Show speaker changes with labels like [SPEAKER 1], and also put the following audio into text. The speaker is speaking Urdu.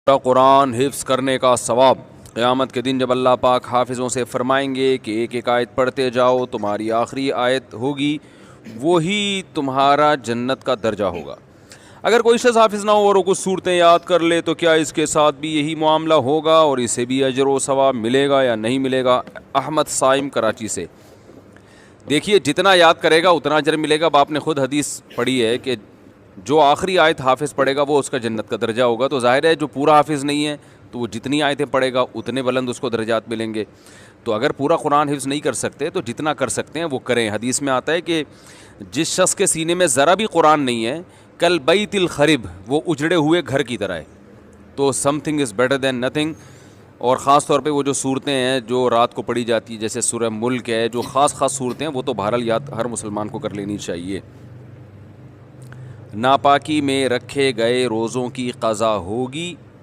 [SPEAKER 1] پورا قرآن حفظ کرنے کا ثواب قیامت کے دن جب اللہ پاک حافظوں سے فرمائیں گے کہ ایک ایک آیت پڑھتے جاؤ، تمہاری آخری آیت ہوگی وہی تمہارا جنت کا درجہ ہوگا۔ اگر کوئی شخص حافظ نہ ہو اور وہ کچھ صورتیں یاد کر لے تو کیا اس کے ساتھ بھی یہی معاملہ ہوگا اور اسے بھی اجر و ثواب ملے گا یا نہیں ملے گا؟ احمد صائم کراچی سے۔ دیکھیے، جتنا یاد کرے گا اتنا اجر ملے گا۔ اب آپ نے خود حدیث پڑھی ہے کہ جو آخری آیت حافظ پڑھے گا وہ اس کا جنت کا درجہ ہوگا، تو ظاہر ہے جو پورا حافظ نہیں ہے تو وہ جتنی آیتیں پڑھے گا اتنے بلند اس کو درجات ملیں گے۔ تو اگر پورا قرآن حفظ نہیں کر سکتے تو جتنا کر سکتے ہیں وہ کریں۔ حدیث میں آتا ہے کہ جس شخص کے سینے میں ذرا بھی قرآن نہیں ہے، کل بیت الخرب، وہ اجڑے ہوئے گھر کی طرح ہے۔ تو some thing is better than nothing. اور خاص طور پہ وہ جو صورتیں ہیں جو رات کو پڑھی جاتی ہیں، جیسے سورہ ملک ہے، جو خاص صورتیں ہیں، وہ تو بہرحال یاد ہر مسلمان کو کر لینی چاہیے۔ ناپاکی میں رکھے گئے روزوں کی قضا ہوگی